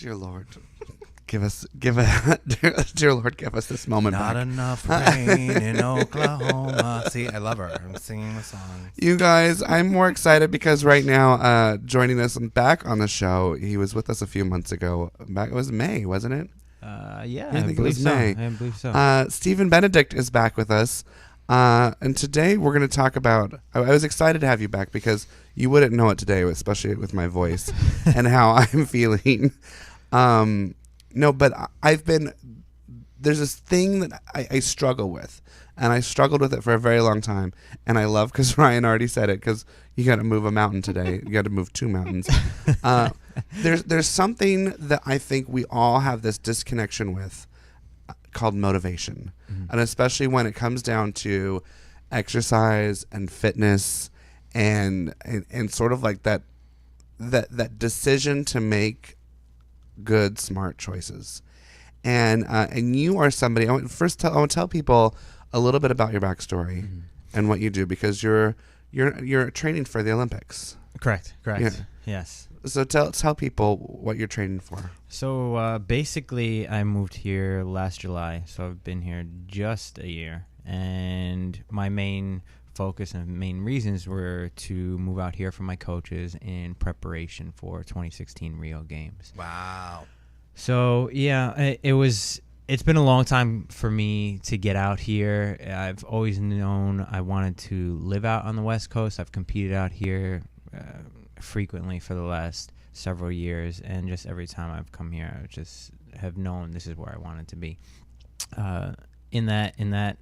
Dear Lord, dear Lord, give us this moment Not back. enough rain in Oklahoma. See, I love her. I'm singing the song. You guys, I'm more excited because right now, joining us back on the show, he was with us a few months ago. It was May, wasn't it? Yeah, I think it was May. I believe so. Steven Benedict is back with us. And today we're going to talk about, I was excited to have you back because you wouldn't know it today, especially with my voice and how I'm feeling. No, but there's this thing that I struggle with, and I struggled with it for a very long time. And I love, because Ryan already said it, because you got to move a mountain today. You got to move 2 mountains. There's something that I think we all have this disconnection with, called motivation. And especially when it comes down to exercise and fitness and sort of like that decision to make good, smart choices. And you are somebody, I want to tell people a little bit about your backstory and what you do, because you're training for the Olympics. Correct. Yeah. Yes. So tell people what you're training for. So basically, I moved here last July, so I've been here just a year. And my main focus and main reasons were to move out here for my coaches in preparation for 2016 Rio Games. Wow. So yeah, it's been a long time for me to get out here. I've always known I wanted to live out on the West Coast. I've competed out here frequently for the last several years, and just every time I've come here, I just have known this is where I wanted to be. In that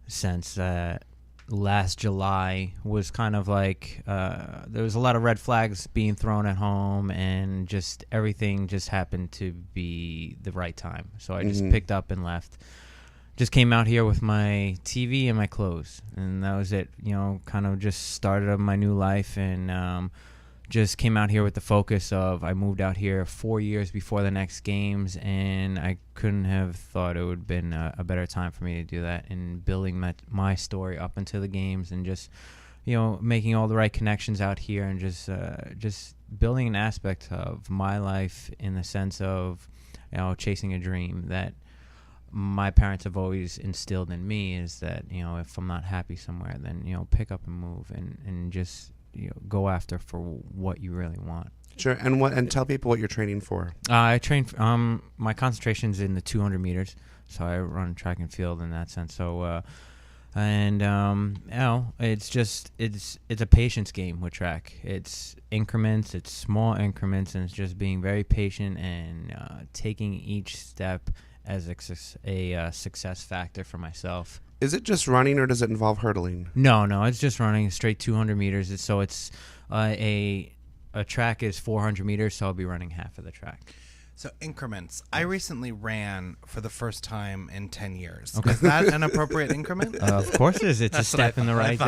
sense, last July was kind of like there was a lot of red flags being thrown at home, and just everything just happened to be the right time. So I just picked up and left. Just came out here with my TV and my clothes, and that was it. Kind of just started my new life, and just came out here with the focus of, I moved out here 4 years before the next games, and I couldn't have thought it would have been a better time for me to do that, and building my story up into the games, and just making all the right connections out here, and just building an aspect of my life in the sense of chasing a dream that my parents have always instilled in me, is that if I'm not happy somewhere, then pick up and move, and just go after for what you really want. Sure. And tell people what you're training for. I train my concentration's in the 200 meters, so I run track and field in that sense. So it's a patience game with track. It's increments, it's small increments, and it's just being very patient and taking each step as a success factor for myself. Is it just running, or does it involve hurdling? No, it's just running straight 200 meters. So it's a track is 400 meters, so I'll be running half of the track. So increments. I recently ran for the first time in 10 years. Okay. Is that an appropriate increment? Of course it is. It's a step in the right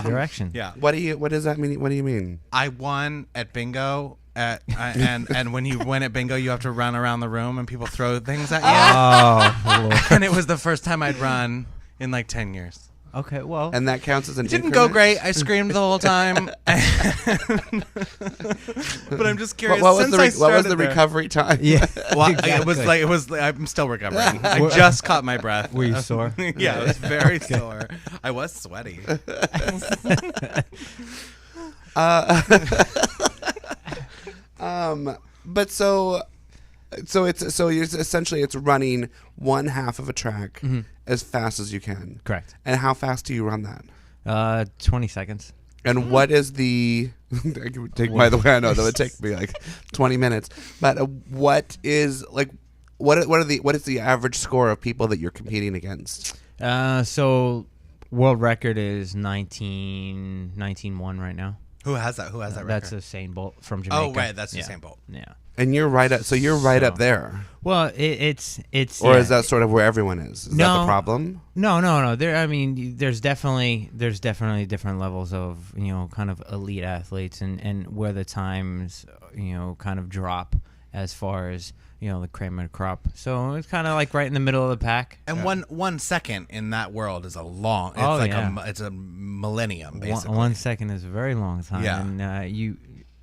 direction. Yeah. What does that mean? What do you mean? I won at bingo. And when you win at bingo, you have to run around the room and people throw things at you. Oh, Lord. And it was the first time I'd run in like 10 years. Okay, well. And that counts as an increment? It didn't go great. I screamed the whole time. But I'm just curious. What was the recovery time? Yeah. Well, exactly. I'm still recovering. I just caught my breath. Were you sore? Yeah, I was very sore. I was sweaty. But so it's running one half of a track as fast as you can. Correct. And how fast do you run that? 20 seconds. And what is the? By the way, I know that would take me like 20 minutes. But what is the average score of people that you're competing against? So world record is 19-1 right now. Who has that? Who has that record? That's Usain Bolt from Jamaica. Oh, right. That's Usain Bolt. Yeah. And you're right up. So you're right up there. Well, it's. Or is that sort of where everyone is? Is that the problem? No. There's definitely different levels of kind of elite athletes and where the times kind of drop as far as the cream of the crop. So it's kind of like right in the middle of the pack. And 1 second in that world is a long. It's it's a millennium basically. 1 second is a very long time. Yeah. And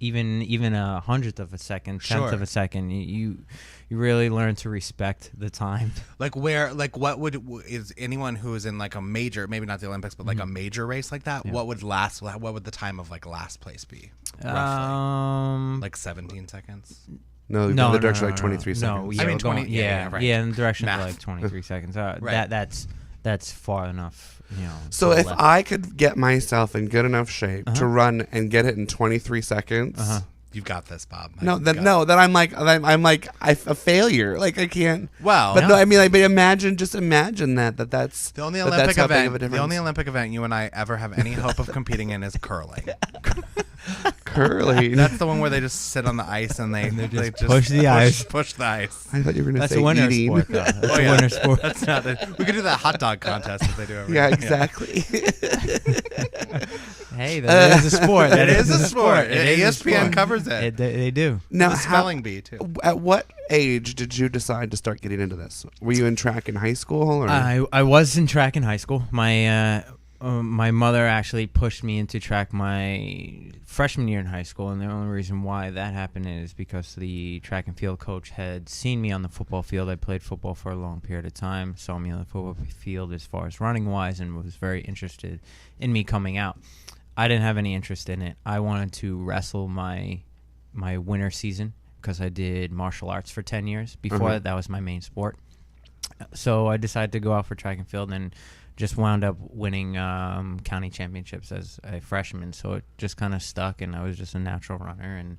even a hundredth of a second, tenth of a second, you really learn to respect the time. Like is anyone who is in like a major, maybe not the Olympics, but like a major race like that, what would the time of like last place be? Roughly? Like 17 seconds? No, in the direction of like 23 seconds. No, I mean 20. Yeah, in the direction of like 23 seconds. Right. That's far enough. So if I could get myself in good enough shape to run and get it in 23 seconds, you've got this, Bob. Then I'm like a failure. Like I can't. Well, but no, I mean, like, but imagine that's the only Olympic event. The only Olympic event you and I ever have any hope of competing in is curling. Curling. That's the one where they just sit on the ice and they just push the ice. Push the ice. I thought you were going to say a winter eating. sport. That's a winter sport. That's not it. We could do that hot dog contest that they do every Yeah, year. exactly. Hey, that is a sport. It is a sport. ESPN covers it. They do. Now, The spelling bee too. At what age did you decide to start getting into this? Were you in track in high school? Or? I was in track in high school. My mother actually pushed me into track my freshman year in high school, and the only reason why that happened is because the track and field coach had seen me on the football field. I played football for a long period of time, saw me on the football field as far as running-wise, and was very interested in me coming out. I didn't have any interest in it. I wanted to wrestle my winter season because I did martial arts for 10 years. Before that was my main sport. So I decided to go out for track and field and just wound up winning county championships as a freshman. So it just kind of stuck, and I was just a natural runner and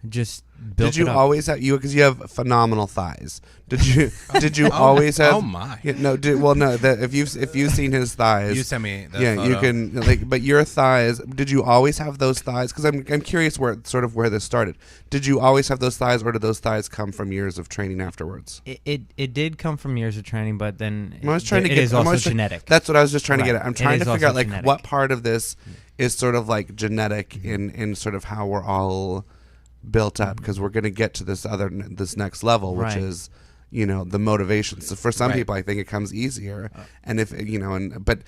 just built. Did you it up. always have because you have phenomenal thighs? Did you always have? Oh my! Yeah, no, if you've seen his thighs, You send me. The yeah, photo. you can but your thighs. Did you always have those thighs? Because I'm curious where this started. Did you always have those thighs, or did those thighs come from years of training afterwards? It did come from years of training, but then I was trying to get. it is also genetic. That's what I was just trying to Right. get at. I'm It trying is to figure out also like genetic. what part of this is sort of like genetic in sort of how we're all built up, because we're going to get to this next level, which Right. is the motivation. So for some Right. people, I think it comes easier, and but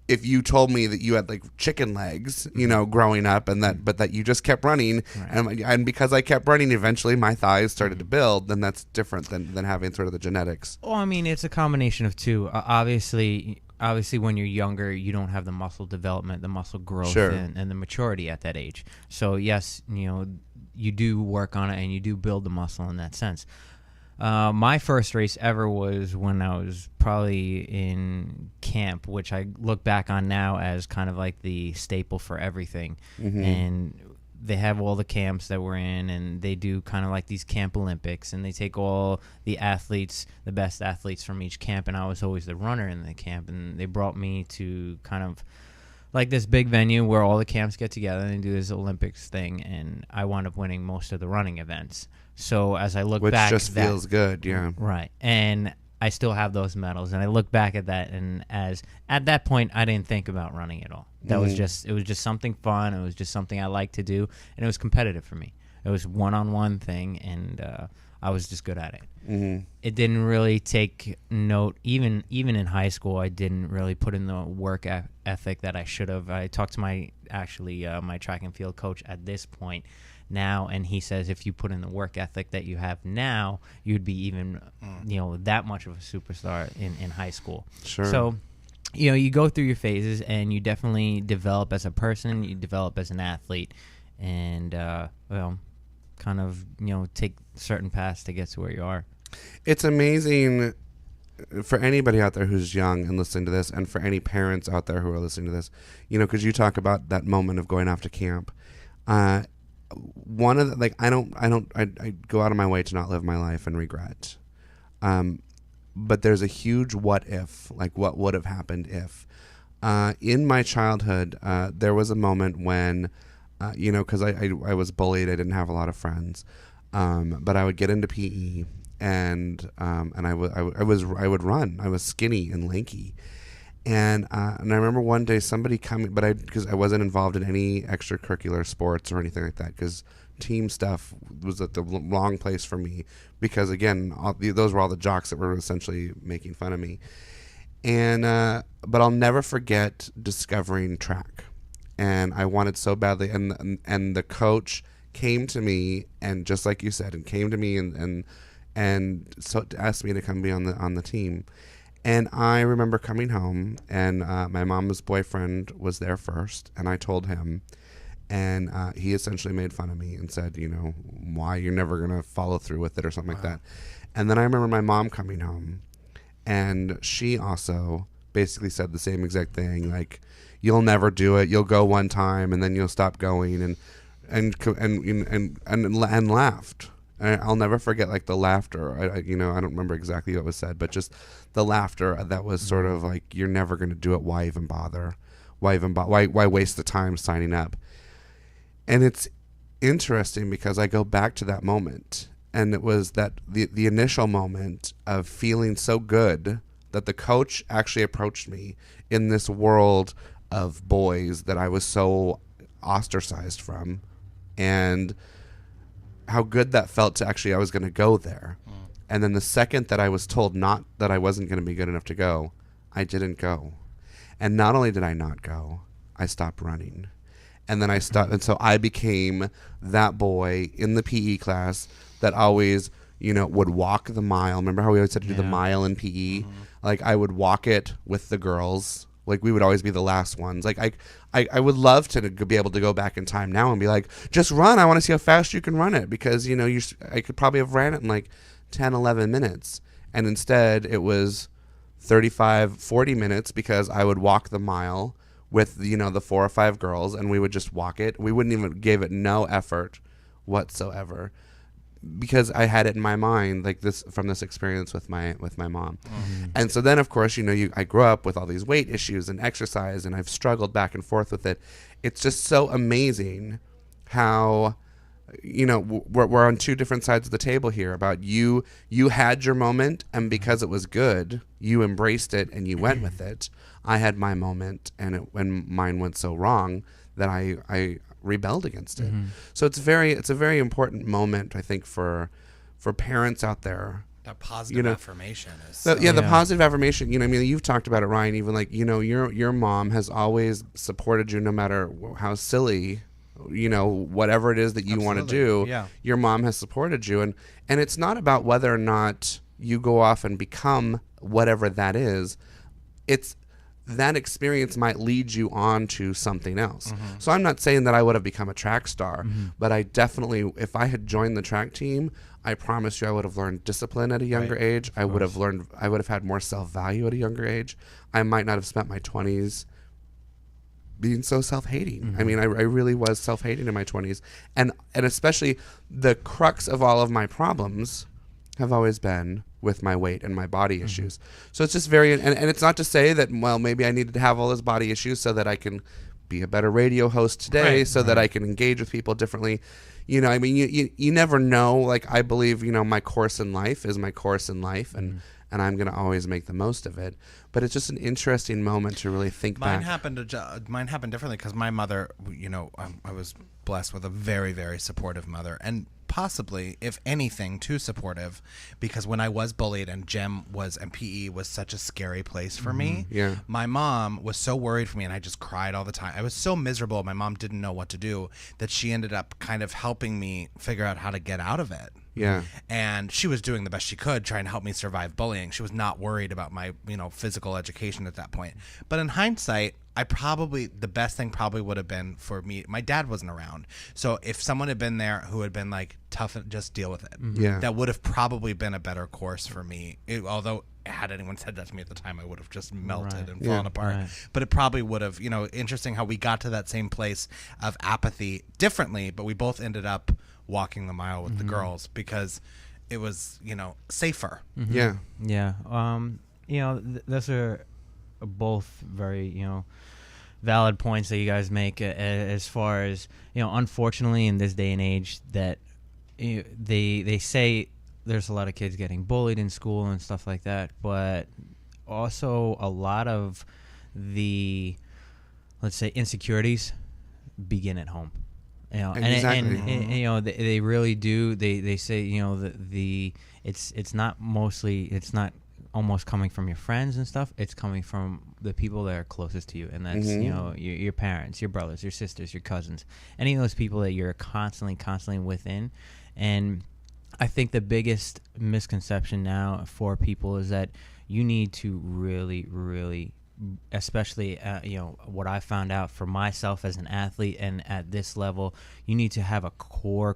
if you told me that you had like chicken legs, growing up, and that you just kept running, Right. and because I kept running, eventually my thighs started to build, then that's different than having sort of the genetics. Well, I mean, it's a combination of two. Obviously, when you're younger, you don't have the muscle development, the muscle growth, Sure. and the maturity at that age. So yes, you do work on it and you do build the muscle in that sense. My first race ever was when I was probably in camp, which I look back on now as kind of like the staple for everything. Mm-hmm. And they have all the camps that we're in, and they do kind of like these camp Olympics, and they take all the athletes, the best athletes from each camp, and I was always the runner in the camp, and they brought me to kind of like this big venue where all the camps get together and they do this Olympics thing, and I wound up winning most of the running events. So as I look Which back, just feels good, yeah. right, and I still have those medals, and I look back at that, and at that point, I didn't think about running at all. That was just something fun. It was just something I liked to do, and it was competitive for me. It was one-on-one thing, and I was just good at it. Mm-hmm. It didn't really take note, even in high school. I didn't really put in the work ethic that I should have. I talked to my track and field coach at this point now, and he says if you put in the work ethic that you have now, you'd be even that much of a superstar in high school. Sure. So you go through your phases, and you definitely develop as a person, you develop as an athlete, and kind of take certain paths to get to where you are. It's amazing for anybody out there who's young and listening to this, and for any parents out there who are listening to this, because you talk about that moment of going off to camp. One of the, I go out of my way to not live my life and regret. But there's a huge what if, like what would have happened if. In my childhood, there was a moment when, because I was bullied, I didn't have a lot of friends, but I would get into PE, and I would run. I was skinny and lanky, and I remember one day somebody coming, but because I wasn't involved in any extracurricular sports or anything like that, because team stuff was at the wrong place for me, because again, those were all the jocks that were essentially making fun of me. And but I'll never forget discovering track, and I wanted so badly, and the coach came to me, and just like you said, and came to me and so asked me to come be on the team. And I remember coming home, and my mom's boyfriend was there first, and I told him, and he essentially made fun of me and said, why you're never going to follow through with it or something like that. And then I remember my mom coming home, and she also basically said the same exact thing, like, you'll never do it. You'll go one time, and then you'll stop going, and laughed. And I'll never forget, like, the laughter. I don't remember exactly what was said, but just the laughter that was sort of like, you're never going to do it. Why even bother? Why waste the time signing up? And it's interesting because I go back to that moment, and it was that the initial moment of feeling so good that the coach actually approached me in this world of boys that I was so ostracized from, and how good that felt to actually, I was going to go there. And then the second that I was told not that I wasn't going to be good enough to go, I didn't go. And not only did I not go, I stopped running. And then I stopped. And so I became that boy in the PE class that always, would walk the mile. Remember how we always had to do the mile in PE? Like, I would walk it with the girls. Like, we would always be the last ones. Like, I would love to be able to go back in time now and be like, just run. I want to see how fast you can run it. Because, I could probably have ran it in like 10, 11 minutes. And instead, it was 35, 40 minutes because I would walk the mile with, the 4 or 5 girls, and we would just walk it. We wouldn't even give it no effort whatsoever, because I had it in my mind, like this, from this experience with my mom. And so then, of course, I grew up with all these weight issues and exercise, and I've struggled back and forth with it. It's just so amazing how, we're on two different sides of the table here. About you had your moment, and because it was good, you embraced it and you went with it. I had my moment, and mine went so wrong that I rebelled against it. So it's a very important moment, I think, for parents out there. That positive affirmation is the positive affirmation. You've talked about it, Ryan. Even like, your mom has always supported you, no matter how silly, whatever it is that you want to do. Your mom has supported you, and it's not about whether or not you go off and become whatever that is. It's that experience might lead you on to something else. So I'm not saying that I would have become a track star, but I definitely, if I had joined the track team, I promise you I would have learned discipline at a younger age. I would have had more self-value at a younger age. I might not have spent my 20s being so self-hating. I mean, I really was self-hating in my 20s. And especially the crux of all of my problems have always been with my weight and my body issues. So it's just very, and it's not to say that, well, maybe I needed to have all those body issues so that I can be a better radio host today, that I can engage with people differently. You never know. Like, I believe, my course in life is my course in life, and I'm going to always make the most of it. But it's just an interesting moment to really think back. Mine happened differently because my mother, I was blessed with a very, very supportive mother, and possibly, if anything, too supportive, because when I was bullied and PE was such a scary place for me, my mom was so worried for me, and I just cried all the time. I was so miserable. My mom didn't know what to do, that she ended up kind of helping me figure out how to get out of it. And she was doing the best she could, trying to help me survive bullying. She was not worried about my, physical education at that point. But in hindsight, the best thing probably would have been for me, my dad wasn't around. So if someone had been there who had been like, tough, and just deal with it, that would have probably been a better course for me. Although had anyone said that to me at the time, I would have just melted and fallen apart. But it probably would have, interesting how we got to that same place of apathy differently, but we both ended up walking the mile with the girls because it was, safer. Those are both very, valid points that you guys make, as far as, unfortunately in this day and age that they say there's a lot of kids getting bullied in school and stuff like that, but also a lot of the, let's say, insecurities begin at home. Exactly. And they really do. They say, it's not almost coming from your friends and stuff. It's coming from the people that are closest to you, and that's your parents, your brothers, your sisters, your cousins, any of those people that you're constantly within. And I think the biggest misconception now for people is that you need to really, especially what I found out for myself as an athlete and at this level, you need to have a core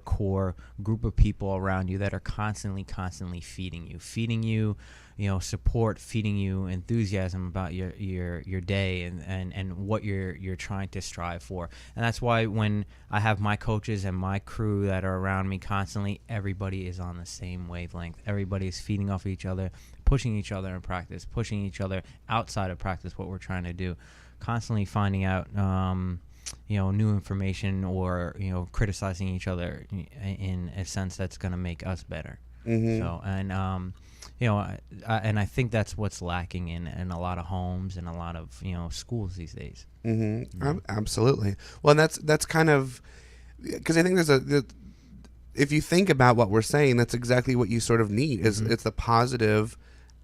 group of people around you that are constantly feeding you support, feeding you enthusiasm about your day and what you're trying to strive for. And that's why when I have my coaches and my crew that are around me constantly, everybody is on the same wavelength. Everybody is feeding off each other, pushing each other in practice, pushing each other outside of practice, what we're trying to do, constantly finding out new information or criticizing each other in a sense that's going to make us better. So and I think that's what's lacking in a lot of homes and a lot of schools these days. Absolutely. Well, and that's kind of because I think if you think about what we're saying, that's exactly what you sort of need is it's the positive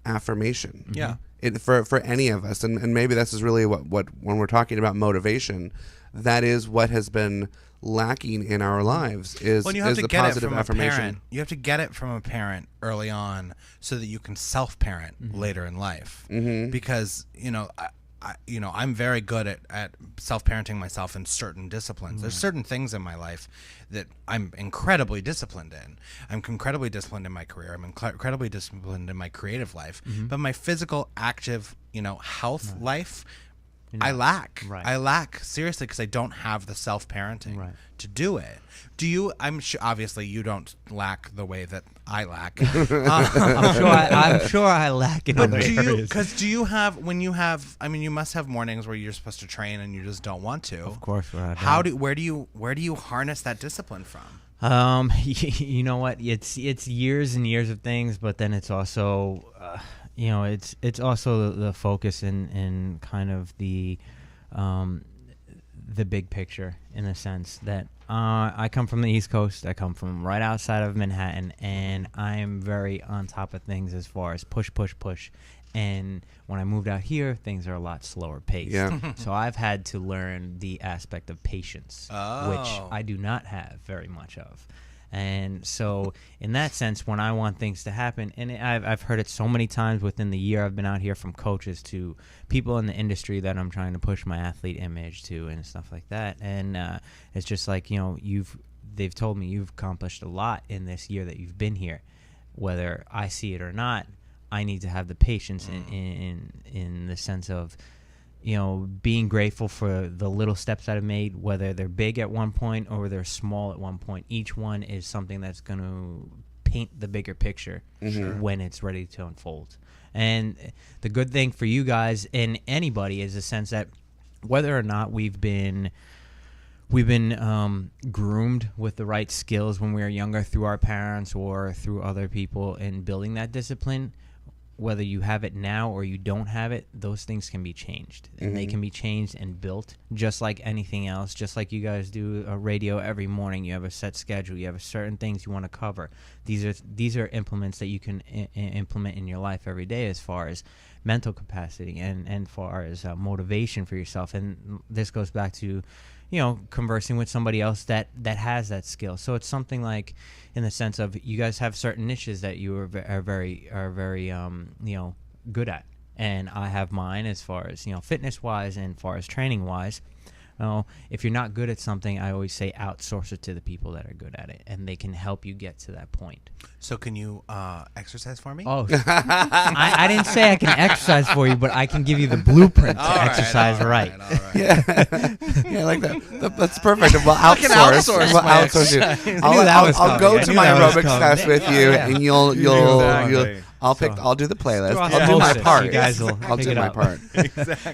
affirmation. Yeah. For any of us, and maybe this is really what when we're talking about motivation, that is what has been lacking in our lives is the positive affirmation. You have to get it from a parent early on so that you can self-parent later in life. Because I'm very good at self-parenting myself in certain disciplines. There's certain things in my life that I'm incredibly disciplined in. I'm incredibly disciplined in my career. I'm incredibly disciplined in my creative life. But my physical, active, health life, I lack. Right. I lack seriously because I don't have the self-parenting to do it. Do you? I'm sure. Obviously, you don't lack the way that I lack. I'm sure I lack in other areas. Because do you have when you have? I mean, you must have mornings where you're supposed to train and you just don't want to. Of course, right. Where do you harness that discipline from? You know what? It's years and years of things, but then it's also. It's also the focus and kind of the big picture in the sense that I come from the East Coast. I come from right outside of Manhattan, and I'm very on top of things as far as push. And when I moved out here, things are a lot slower paced. Yeah. So I've had to learn the aspect of patience, which I do not have very much of. And so in that sense, when I want things to happen, and I've heard it so many times within the year I've been out here, from coaches to people in the industry that I'm trying to push my athlete image to and stuff like that. And it's just like, they've told me you've accomplished a lot in this year that you've been here. Whether I see it or not, I need to have the patience in the sense of, being grateful for the little steps that I've made, whether they're big at one point or they're small at one point. Each one is something that's going to paint the bigger picture when it's ready to unfold. And the good thing for you guys and anybody is the sense that whether or not we've been groomed with the right skills when we were younger through our parents or through other people in building that discipline, whether you have it now or you don't have it, those things can be changed. And they can be changed and built just like anything else. Just like you guys do a radio every morning. You have a set schedule. You have certain things you want to cover. These are implements that you can implement in your life every day as far as mental capacity and far as motivation for yourself. And this goes back to, conversing with somebody else that has that skill. So it's something like, in the sense of, you guys have certain niches that you are very good at, and I have mine as far as fitness wise and far as training wise. If you're not good at something, I always say outsource it to the people that are good at it, and they can help you get to that point. So can you exercise for me? Oh, I didn't say I can exercise for you, but I can give you the blueprint to exercise right. Yeah, I like that. That's perfect. We'll outsource. We'll outsource you. I'll go to my aerobics class with you, and you'll. I'll do the playlist. I'll do my part. You guys will. I'll do my part. Exactly.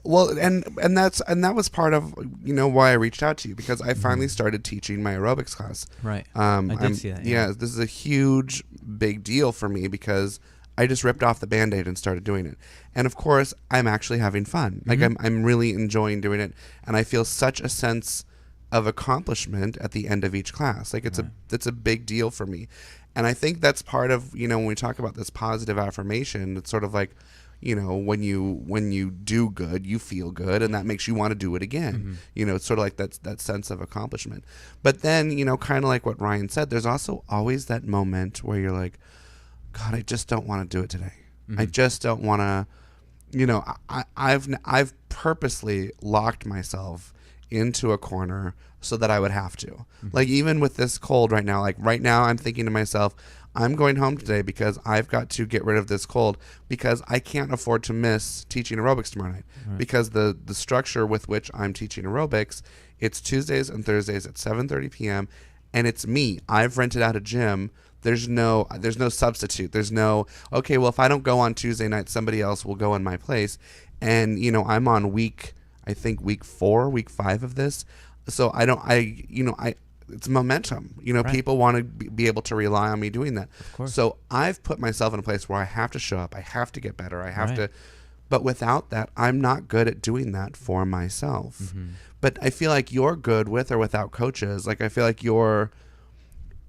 Well, and that was part of why I reached out to you, because I finally started teaching my aerobics class. Right. I did see that. Yeah, this is a huge, big deal for me because I just ripped off the Band-Aid and started doing it. And of course, I'm actually having fun. Like I'm really enjoying doing it, and I feel such a sense of accomplishment at the end of each class. Like it's a big deal for me. And I think that's part of, when we talk about this positive affirmation, it's sort of like, when you do good, you feel good, and that makes you want to do it again. It's sort of like that sense of accomplishment. But then, kind of like what Ryan said, there's also always that moment where you're like, God, I just don't want to do it today. I just don't want to, I've purposely locked myself into a corner so that I would have to. Like, even with this cold right now, I'm thinking to myself, I'm going home today because I've got to get rid of this cold, because I can't afford to miss teaching aerobics tomorrow night. Because the structure with which I'm teaching aerobics, it's Tuesdays and Thursdays at 7:30 p.m. and it's me. I've rented out a gym. There's no substitute. There's no, okay, well, if I don't go on Tuesday night, somebody else will go in my place. And, I'm on week 4, week 5 of this. So it's momentum. Right. People want to be able to rely on me doing that. Of course. So I've put myself in a place where I have to show up. I have to get better. I have to. But without that, I'm not good at doing that for myself. But I feel like you're good with or without coaches. Like, I feel like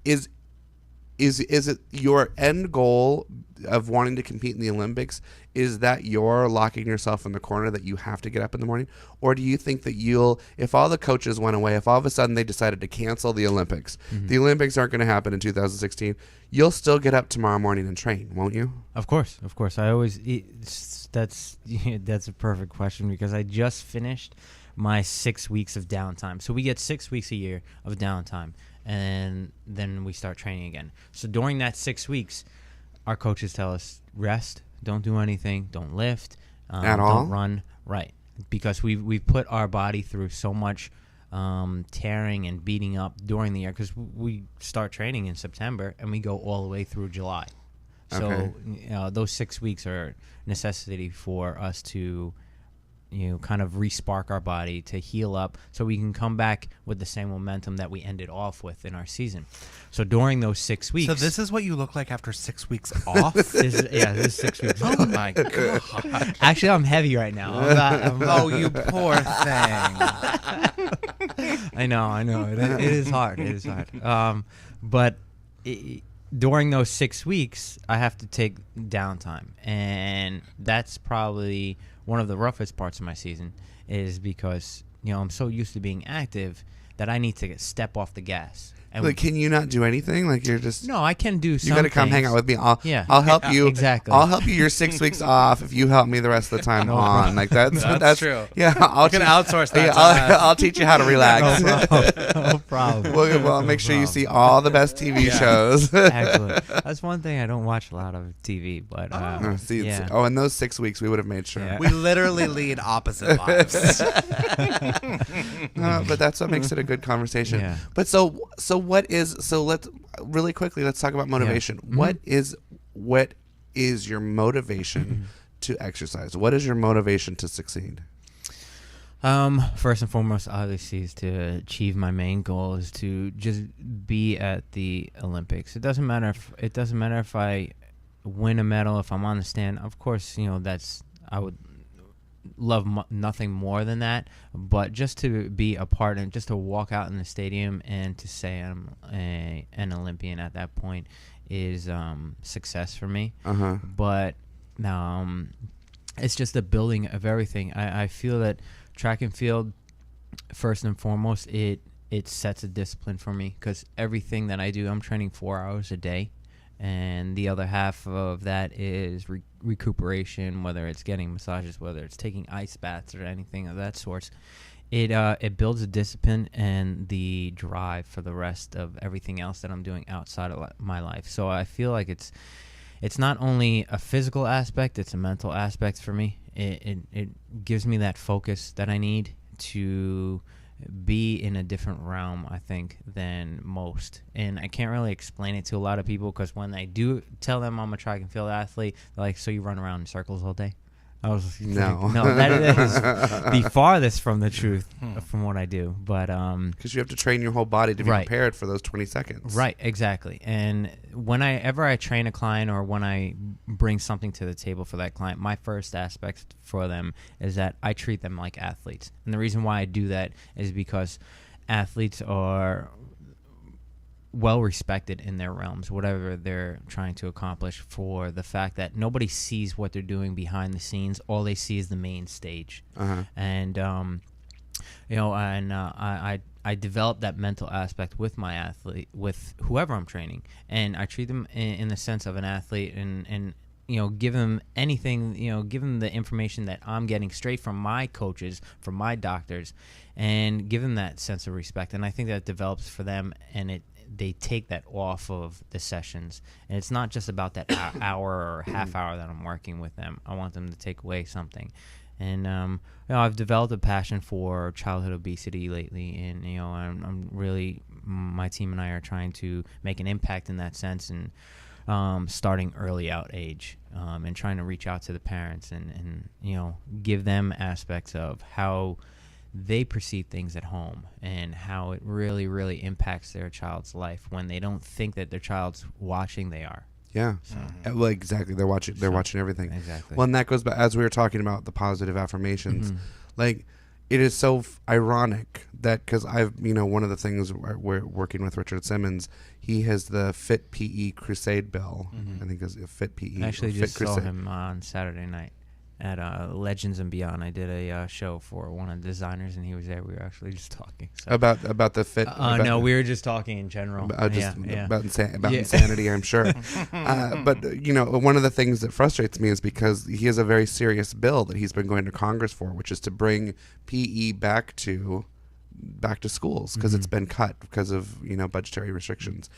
is it your end goal of wanting to compete in the Olympics? Is that you're locking yourself in the corner that you have to get up in the morning? Or do you think that if all the coaches went away, if all of a sudden they decided to cancel the Olympics, the Olympics aren't going to happen in 2016, you'll still get up tomorrow morning and train, won't you? Of course. I always, that's a perfect question, because I just finished my 6 weeks of downtime. So we get 6 weeks a year of downtime, and then we start training again. So during that 6 weeks, our coaches tell us, rest, don't do anything, don't lift, at all, don't run, right? Because we've put our body through so much tearing and beating up during the year, because we start training in September and we go all the way through July. So those 6 weeks are necessity for us to kind of re-spark our body to heal up, so we can come back with the same momentum that we ended off with in our season. So during those 6 weeks... So this is what you look like after 6 weeks off? This is 6 weeks off. Oh, my God. Actually, I'm heavy right now. Oh, you poor thing. I know. It is hard. But during those 6 weeks, I have to take downtime. And that's probably one of the roughest parts of my season, is because, I'm so used to being active that I need to step off the gas. And can you not do anything? Like, you're just... No, I can do some You got to come hang out with me. I'll help you. Exactly. I'll help you your 6 weeks off if you help me the rest of the time on. Like, that's true. Yeah, I can outsource that. Yeah, I'll teach you how to relax. No problem. Well, make sure you see all the best TV shows. Excellent. That's one thing I don't watch a lot of TV, but in those 6 weeks we would have made sure. Yeah. We literally lead opposite lives. But that's what makes it a good conversation. Yeah. But so let's really quickly, let's talk about motivation. Yeah. What is your motivation to exercise? What is your motivation to succeed? First and foremost, obviously, is to achieve my main goal, is to just be at the Olympics. It doesn't matter if I win a medal, if I'm on the stand. Of course, I would love nothing more than that, but just to be a part and just to walk out in the stadium and to say I'm an Olympian at that point is success for me. But it's just the building of everything. I feel that track and field, first and foremost, it sets a discipline for me, because everything that I do, I'm training 4 hours a day, and the other half of that is recuperation, whether it's getting massages, whether it's taking ice baths or anything of that sort. It builds a discipline and the drive for the rest of everything else that I'm doing outside of my life. So I feel like it's not only a physical aspect, it's a mental aspect for me. It gives me that focus that I need to be in a different realm, I think, than most. And I can't really explain it to a lot of people, because when I do tell them I'm a track and field athlete, they're like, so you run around in circles all day? I was no, that is the farthest from the truth from what I do. But because you have to train your whole body to be prepared for those 20 seconds. Right, exactly. And whenever I train a client, or when I bring something to the table for that client, my first aspect for them is that I treat them like athletes. And the reason why I do that is because athletes are well respected in their realms, whatever they're trying to accomplish, for the fact that nobody sees what they're doing behind the scenes. All they see is the main stage. And I developed that mental aspect with my athlete, with whoever I'm training, and I treat them in the sense of an athlete, and give them anything, give them the information that I'm getting straight from my coaches, from my doctors, and give them that sense of respect. And I think that develops for them, and they take that off of the sessions. And it's not just about that hour or half hour that I'm working with them. I want them to take away something. And I've developed a passion for childhood obesity lately, and I'm really, my team and I are trying to make an impact in that sense, and starting early out age, and trying to reach out to the parents and give them aspects of how they perceive things at home, and how it really, really impacts their child's life when they don't think that their child's watching. They are. Yeah. So. Well, exactly. They're watching. They're watching everything. Exactly. Well, and that goes back, as we were talking about the positive affirmations. Like, it is so ironic that, because one of the things we're working with Richard Simmons, he has the Fit PE Crusade bill. I think it's Fit PE. I actually Fit just saw Crusade. him on Saturday night at Legends and Beyond. I did a show for one of the designers, and he was there. We were actually just talking. So. About the fit. No, we were just talking in general. About insanity, I'm sure. But one of the things that frustrates me is because he has a very serious bill that he's been going to Congress for, which is to bring PE back to schools, because it's been cut because of budgetary restrictions.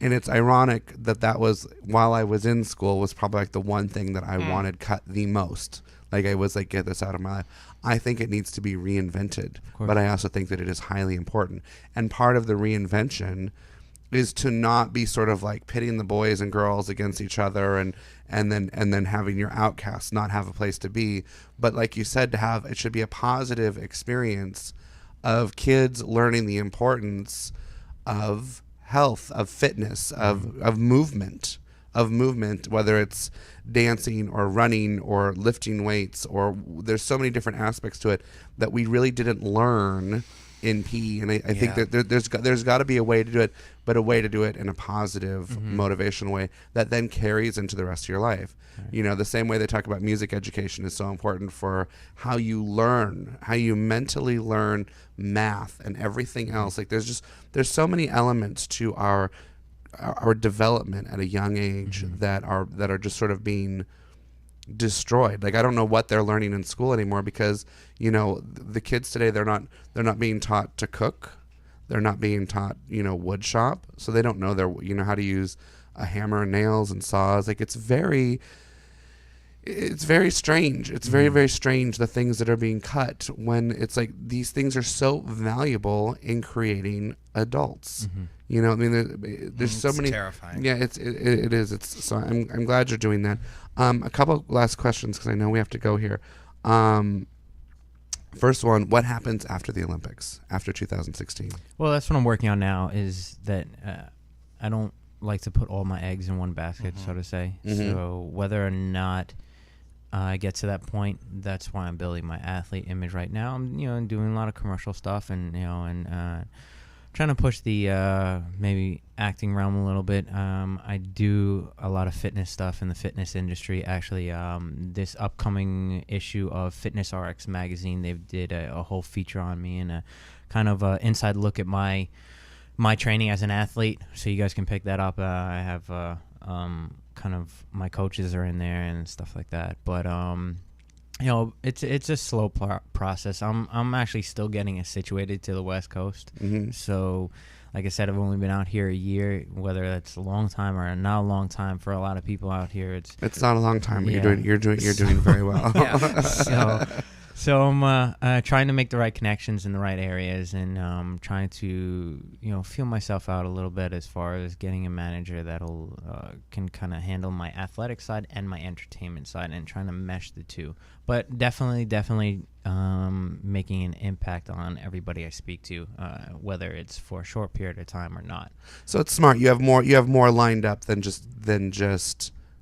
And it's ironic that was, while I was in school, was probably like the one thing that I wanted cut the most. Like, I was like, get this out of my life. I think it needs to be reinvented, but I also think that it is highly important. And part of the reinvention is to not be sort of like pitting the boys and girls against each other, and then having your outcasts not have a place to be. But like you said, it should be a positive experience of kids learning the importance of health, of fitness, of movement, whether it's dancing or running or lifting weights, or there's so many different aspects to it that we really didn't learn in PE. And I think that there's got to be a way to do it, but a way to do it in a positive, motivational way that then carries into the rest of your life. The same way they talk about music education is so important for how you learn, how you mentally learn math and everything else. Like, there's so many elements to our development at a young age that are just sort of being destroyed. Like, I don't know what they're learning in school anymore, because the kids today, they're not being taught to cook, they're not being taught wood shop, so they don't know how to use a hammer and nails and saws. Like, it's very strange. It's very, very strange, the things that are being cut, when it's like these things are so valuable in creating adults. There's so many. Terrifying. Yeah, it is. So I'm glad you're doing that. A couple last questions, because I know we have to go here. First one: what happens after the Olympics, after 2016? Well, that's what I'm working on now. Is that I don't like to put all my eggs in one basket, so to say. So whether or not I get to that point, that's why I'm building my athlete image right now. I'm doing a lot of commercial stuff, and trying to push the maybe acting realm a little bit. I do a lot of fitness stuff in the fitness industry. Actually, this upcoming issue of Fitness RX magazine, they did a whole feature on me, and a kind of inside look at my training as an athlete. So you guys can pick that up. I have kind of my coaches are in there and stuff like that. But it's a slow process. I'm actually still getting situated to the West Coast. So, like I said, I've only been out here a year. Whether that's a long time or not a long time for a lot of people out here, it's not a long time. But you're doing very well. So I'm trying to make the right connections in the right areas, and trying to feel myself out a little bit as far as getting a manager that'll can kind of handle my athletic side and my entertainment side, and trying to mesh the two. But definitely making an impact on everybody I speak to, whether it's for a short period of time or not. So it's smart. You have more lined up than just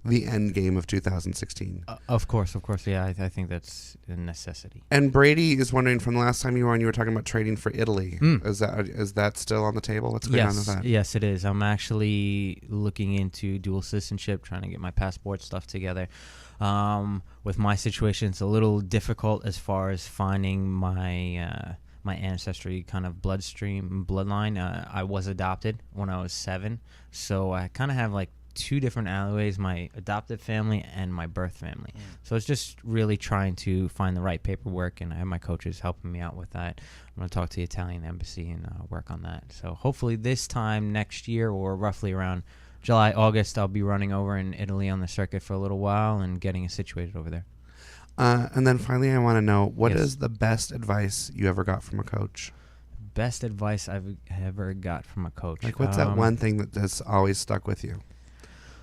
the end game of 2016. Of course. Yeah, I think that's a necessity. And Brady is wondering, from the last time you were on, you were talking about trading for Italy. Is that still on the table? What's going on with that? Yes, it is. I'm actually looking into dual citizenship, trying to get my passport stuff together. With my situation, it's a little difficult as far as finding my my ancestry kind of bloodline. I was adopted when I was 7, so I kind of have like 2 different alleyways, my adopted family and my birth family. So it's just really trying to find the right paperwork, and I have my coaches helping me out with that. I'm going to talk to the Italian embassy and work on that. So hopefully this time next year, or roughly around July, August, I'll be running over in Italy on the circuit for a little while and getting it situated over there. And then finally, I want to know, what is the best advice you ever got from a coach? Best advice I've ever got from a coach. Like, what's that one thing that has always stuck with you?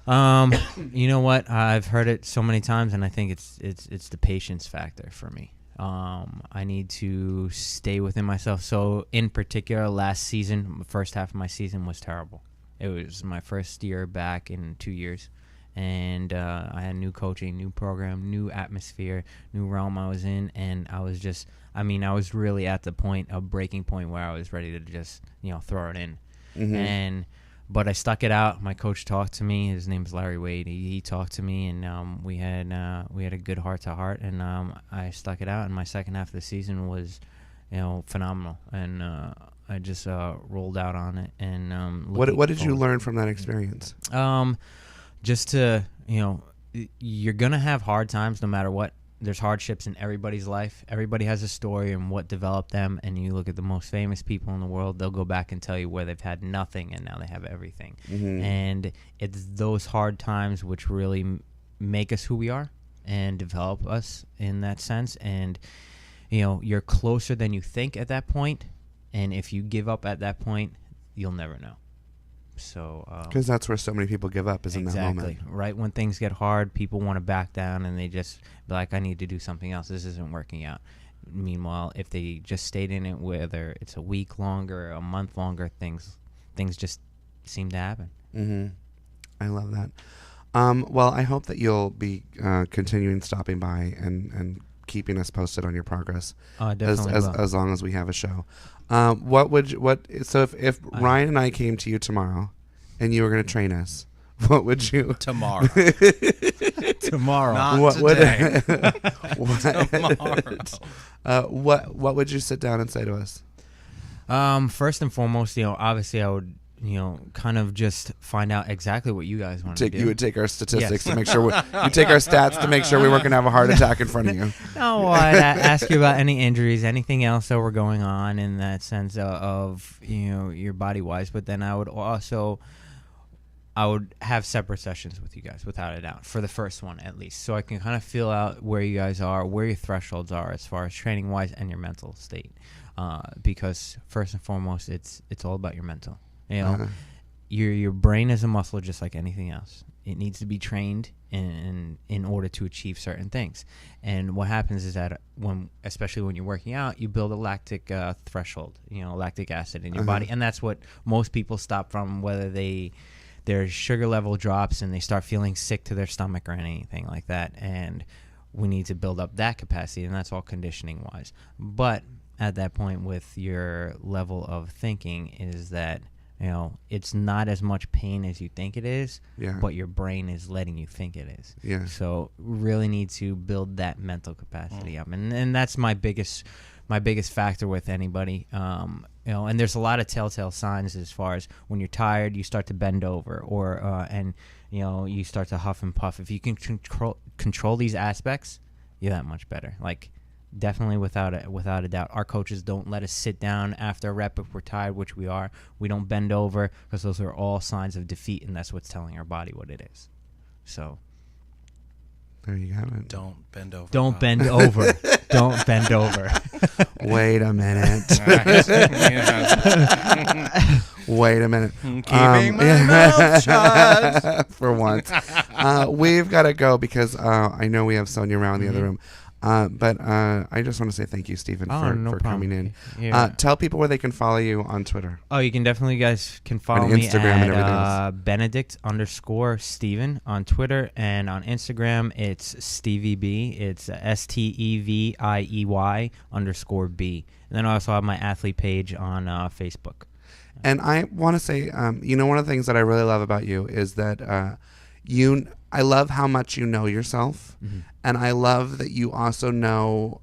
You know what? I've heard it so many times, and I think it's the patience factor for me. I need to stay within myself. So in particular, last season, the first half of my season was terrible. It was my first year back in 2 years. And I had new coaching, new program, new atmosphere, new realm I was in. And I was just, I was really at the point, a breaking point where I was ready to just, throw it in. But I stuck it out. My coach talked to me. His name is Larry Wade. He talked to me, and we had a good heart-to-heart, and I stuck it out. And my second half of the season was, phenomenal. And I just rolled out on it. And what did you learn from that experience? Just to, you're gonna have hard times no matter what. There's hardships in everybody's life. Everybody has a story and what developed them. And you look at the most famous people in the world, they'll go back and tell you where they've had nothing and now they have everything. And it's those hard times which really make us who we are and develop us in that sense. And, you're closer than you think at that point. And if you give up at that point, you'll never know. So because that's where so many people give up, is in that moment. Exactly. Right when things get hard, people want to back down and they just be like, I need to do something else. This isn't working out. Meanwhile, if they just stayed in it, whether it's a week longer, a month longer, things just seem to happen. I love that. Well, I hope that you'll be continuing stopping by and keeping us posted on your progress as long as we have a show. So if Ryan and I came to you tomorrow and you were going to train us, what would you tomorrow? Tomorrow, not today. Tomorrow. What would you sit down and say to us? First and foremost, obviously I would, kind of just find out exactly what you guys want to do. You would take our statistics to make sure you take our stats to make sure we weren't going to have a heart attack in front of you. No, I'd ask you about any injuries, anything else that were going on in that sense of your body wise. But then I would have separate sessions with you guys, without a doubt, for the first one at least, so I can kind of feel out where you guys are, where your thresholds are as far as training wise and your mental state. Because first and foremost, it's all about your mental. Your brain is a muscle just like anything else. It needs to be trained in order to achieve certain things. And what happens is that especially when you're working out, you build a lactic threshold, lactic acid in your body, and that's what most people stop from, whether their sugar level drops and they start feeling sick to their stomach or anything like that. And we need to build up that capacity, and that's all conditioning wise. But at that point, with your level of thinking, is that it's not as much pain as you think it is, but your brain is letting you think it is. So really need to build that mental capacity up, and that's my biggest factor with anybody. And there's a lot of telltale signs as far as when you're tired, you start to bend over, or you start to huff and puff. If you can control these aspects, you're that much better. Like, definitely, without a doubt, our coaches don't let us sit down after a rep if we're tired, which we are. We don't bend over, because those are all signs of defeat, and that's what's telling our body what it is. So there you have it. Don't bend over. Don't bend over. Don't bend over. Wait a minute. Wait a minute. Keeping my mouth shut. For once. We've got to go because I know we have Sonia around in the other room. But I just want to say thank you, Steven, for coming in. Yeah. Tell people where they can follow you on Twitter. Oh, you can definitely, guys can follow me at Benedict_Steven on Twitter, and on Instagram it's Stevie B. It's STEVIEY_B. And then I also have my athlete page on Facebook. And I want to say, one of the things that I really love about you is that I love how much you know yourself, and I love that you also know.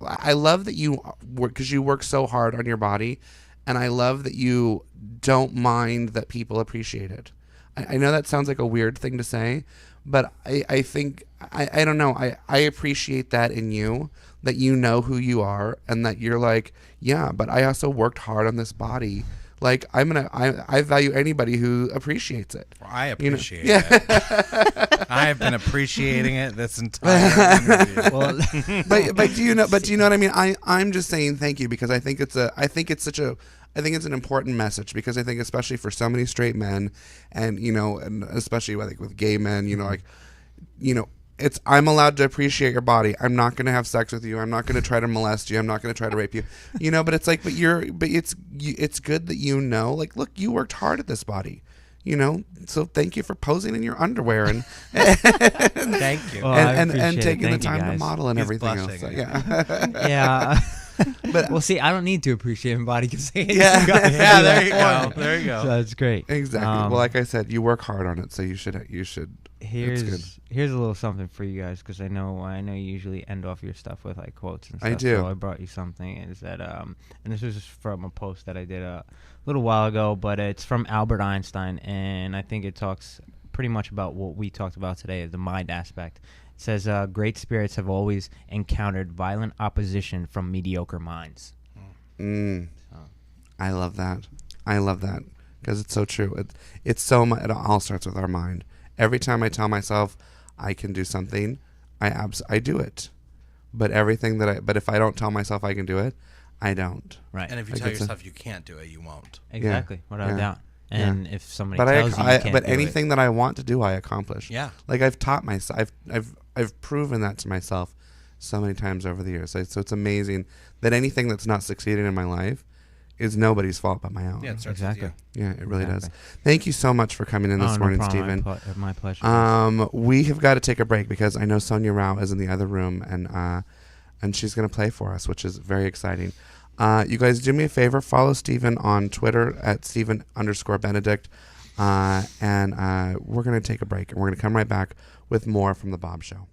I love that you work, because you work so hard on your body, and I love that you don't mind that people appreciate it. I know that sounds like a weird thing to say, but I think I don't know. I appreciate that in you, that you know who you are, and that you're like, yeah, but I also worked hard on this body. Like, I value anybody who appreciates it. Well, I appreciate it. I have been appreciating it this entire interview. Well, but do you know what I mean? I'm just saying thank you, because I think it's an important message, because I think especially for so many straight men, and and especially like with gay men, I'm allowed to appreciate your body. I'm not going to have sex with you. I'm not going to try to molest you. I'm not going to try to rape you. But it's like, it's good that like, look, you worked hard at this body. So thank you for posing in your underwear and thank you, and taking the time to model and everything else. So, yeah, yeah. But well, see, I don't need to appreciate my body, because there you go. There you go. So that's great. Exactly. Well, like I said, you work hard on it, so you should. Here's a little something for you guys, because I know you usually end off your stuff with like quotes and stuff. I do. So I brought you something. Is that and this was from a post that I did a little while ago, but it's from Albert Einstein, and I think it talks pretty much about what we talked about today, the mind aspect. It says, great spirits have always encountered violent opposition from mediocre minds. I love that. Because it's so true. It's so much. It all starts with our mind. Every time I tell myself I can do something, I do it. But if I don't tell myself I can do it, I don't. Right. And if you tell yourself you can't do it, you won't. Exactly. Without a doubt. And if somebody tells you can't but do anything that I want to do, I accomplish. Yeah. Like I've taught myself, I've proven that to myself so many times over the years. So it's amazing that anything that's not succeeding in my life is nobody's fault but my own. Yeah, it starts exactly. with you. Yeah, it really does. Thank you so much for coming in this morning, no Steven. My pleasure. We have got to take a break, because I know Sonia Rao is in the other room, and she's going to play for us, which is very exciting. You guys, do me a favor, follow Steven on Twitter at Steven_Benedict, and we're going to take a break, and we're going to come right back with more from the Baub Show.